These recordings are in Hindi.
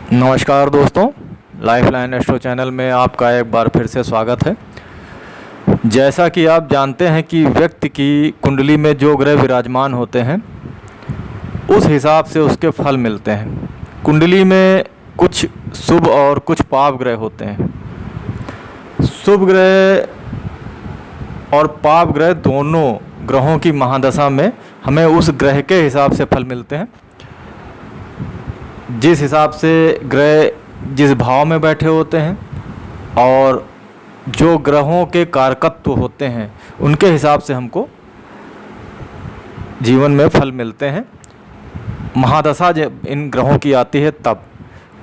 नमस्कार दोस्तों, लाइफलाइन एस्ट्रो चैनल में आपका एक बार फिर से स्वागत है। जैसा कि आप जानते हैं कि व्यक्ति की कुंडली में जो ग्रह विराजमान होते हैं उस हिसाब से उसके फल मिलते हैं। कुंडली में कुछ शुभ और कुछ पाप ग्रह होते हैं। शुभ ग्रह और पाप ग्रह दोनों ग्रहों की महादशा में हमें उस ग्रह के हिसाब से फल मिलते हैं। जिस हिसाब से ग्रह जिस भाव में बैठे होते हैं और जो ग्रहों के कारकत्व होते हैं उनके हिसाब से हमको जीवन में फल मिलते हैं। महादशा जब इन ग्रहों की आती है तब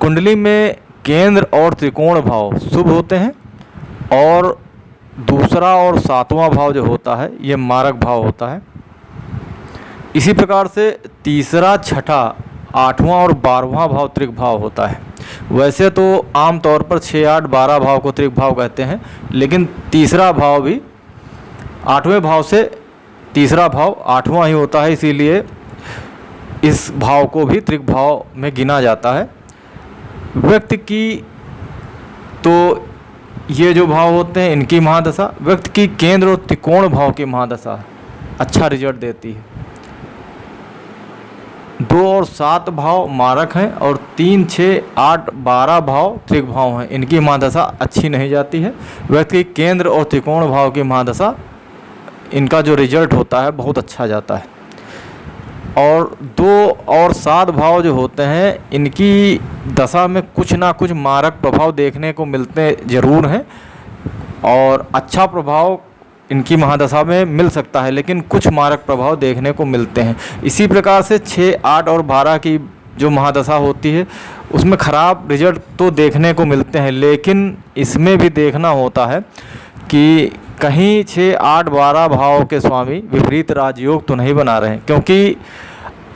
कुंडली में केंद्र और त्रिकोण भाव शुभ होते हैं और दूसरा और सातवां भाव जो होता है ये मारक भाव होता है। इसी प्रकार से तीसरा, छठा, आठवां और 12वां भाव त्रिक भाव होता है। वैसे तो आम तौर पर 6, 8, 12 भाव को त्रिक भाव कहते हैं, लेकिन तीसरा भाव भी 8वें भाव से तीसरा भाव 8वां ही होता है, इसीलिए इस भाव को भी त्रिक भाव में गिना जाता है। व्यक्ति की तो ये जो भाव होते हैं इनकी महादशा, व्यक्ति की केंद्र और त्रिकोण भाव की महादशा अच्छा रिजल्ट देती है। 2 और 7 भाव मारक हैं और 3, 6, 8, 12 भाव त्रिक भाव हैं, इनकी महादशा अच्छी नहीं जाती है। व्यक्ति के केंद्र और त्रिकोण भाव की महादशा इनका जो रिजल्ट होता है बहुत अच्छा जाता है। और 2 और 7 भाव जो होते हैं इनकी दशा में कुछ ना कुछ मारक प्रभाव देखने को मिलते ज़रूर हैं और अच्छा प्रभाव इनकी महादशा में मिल सकता है, लेकिन कुछ मारक प्रभाव देखने को मिलते हैं। इसी प्रकार से 6, 8 और 12 की जो महादशा होती है उसमें ख़राब रिजल्ट तो देखने को मिलते हैं, लेकिन इसमें भी देखना होता है कि कहीं 6, 8, 12 भाव के स्वामी विपरीत राजयोग तो नहीं बना रहे हैं, क्योंकि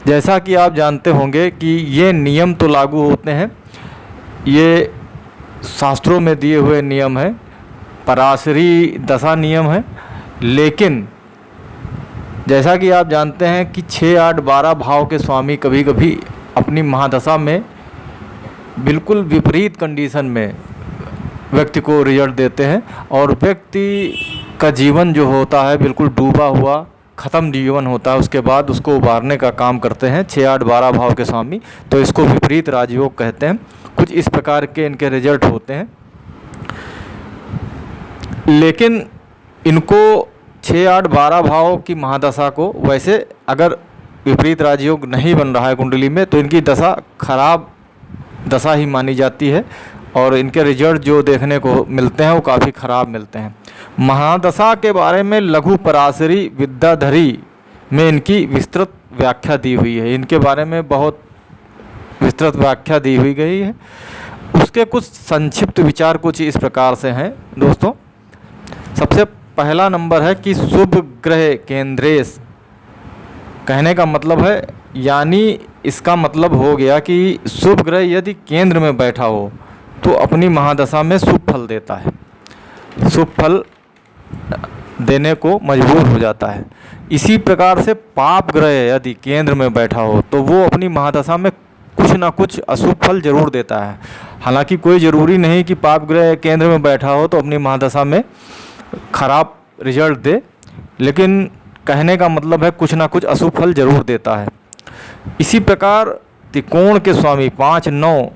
जैसा कि आप जानते होंगे कि ये नियम तो लागू होते हैं, ये शास्त्रों में दिए हुए नियम है, पराशरी दशा नियम है। लेकिन जैसा कि आप जानते हैं कि 6, 8, 12 भाव के स्वामी कभी कभी अपनी महादशा में बिल्कुल विपरीत कंडीशन में व्यक्ति को रिजल्ट देते हैं और व्यक्ति का जीवन जो होता है बिल्कुल डूबा हुआ ख़त्म जीवन होता है, उसके बाद उसको उबारने का काम करते हैं 6, 8, 12 भाव के स्वामी, तो इसको विपरीत राजयोग कहते हैं। कुछ इस प्रकार के इनके रिजल्ट होते हैं, लेकिन इनको 6, 8, 12 भाव की महादशा को वैसे अगर विपरीत राजयोग नहीं बन रहा है कुंडली में तो इनकी दशा खराब दशा ही मानी जाती है और इनके रिजल्ट जो देखने को मिलते हैं वो काफ़ी ख़राब मिलते हैं। महादशा के बारे में लघु पराशरी विद्याधरी में इनकी विस्तृत व्याख्या दी हुई है, इनके बारे में बहुत विस्तृत व्याख्या दी हुई गई है। उसके कुछ संक्षिप्त विचार कुछ इस प्रकार से हैं दोस्तों। सबसे पहला नंबर है कि शुभ ग्रह केंद्रेश, कहने का मतलब है, यानी इसका मतलब हो गया कि शुभ ग्रह यदि केंद्र में बैठा हो तो अपनी महादशा में शुभ फल देता है, शुभ फल देने को मजबूर हो जाता है। इसी प्रकार से पाप ग्रह यदि केंद्र में बैठा हो तो वो अपनी महादशा में कुछ ना कुछ अशुभ फल जरूर देता है। हालांकि कोई ज़रूरी नहीं कि पाप ग्रह केंद्र में बैठा हो तो अपनी महादशा में खराब रिजल्ट दे, लेकिन कहने का मतलब है कुछ ना कुछ अशुभ फल जरूर देता है। इसी प्रकार त्रिकोण के स्वामी 5, 9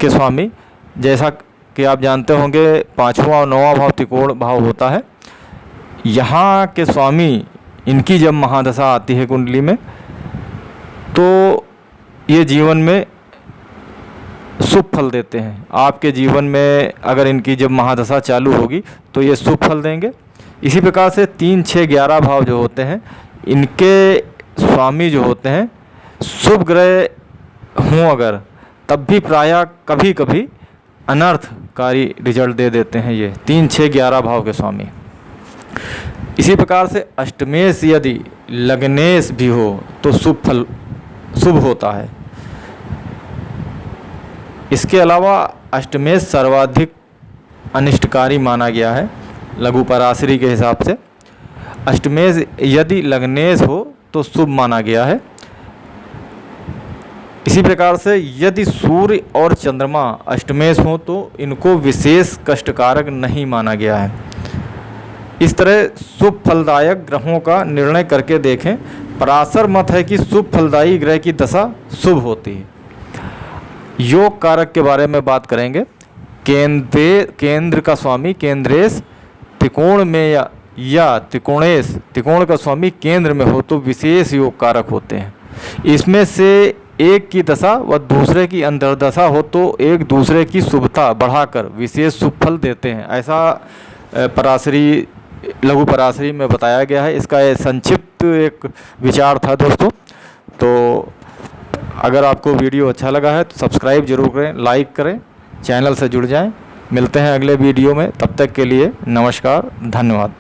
के स्वामी, जैसा कि आप जानते होंगे 5वां और 9वां भाव त्रिकोण भाव होता है। यहाँ के स्वामी इनकी जब महादशा आती है कुंडली में तो ये जीवन में शुभ फल देते हैं। आपके जीवन में अगर इनकी जब महादशा चालू होगी तो ये शुभ फल देंगे। इसी प्रकार से 3, 6, 11 भाव जो होते हैं इनके स्वामी जो होते हैं शुभ ग्रह हों अगर, तब भी प्रायः कभी कभी अनर्थकारी रिजल्ट दे देते हैं ये 3, 6, 11 भाव के स्वामी। इसी प्रकार से अष्टमेश यदि लग्नेश भी हो तो शुभ फल शुभ होता है। इसके अलावा अष्टमेश सर्वाधिक अनिष्टकारी माना गया है लघु पराशरी के हिसाब से। अष्टमेश यदि लग्नेश हो तो शुभ माना गया है। इसी प्रकार से यदि सूर्य और चंद्रमा अष्टमेश हों तो इनको विशेष कष्टकारक नहीं माना गया है। इस तरह शुभ फलदायक ग्रहों का निर्णय करके देखें। पराशर मत है कि शुभ फलदायी ग्रह की दशा शुभ होती है। योग कारक के बारे में बात करेंगे। केंद्र का स्वामी केंद्रेश त्रिकोण में या त्रिकोण का स्वामी केंद्र में हो तो विशेष योग कारक होते हैं। इसमें से एक की दशा व दूसरे की अंतर्दशा हो तो एक दूसरे की शुभता बढ़ाकर विशेष शुभ फल देते हैं। ऐसा पराशरी लघु पराशरी में बताया गया है। इसका ये संक्षिप्त एक विचार था दोस्तों। तो अगर आपको वीडियो अच्छा लगा है तो सब्सक्राइब जरूर करें, लाइक करें, चैनल से जुड़ जाएं। मिलते हैं अगले वीडियो में, तब तक के लिए नमस्कार, धन्यवाद।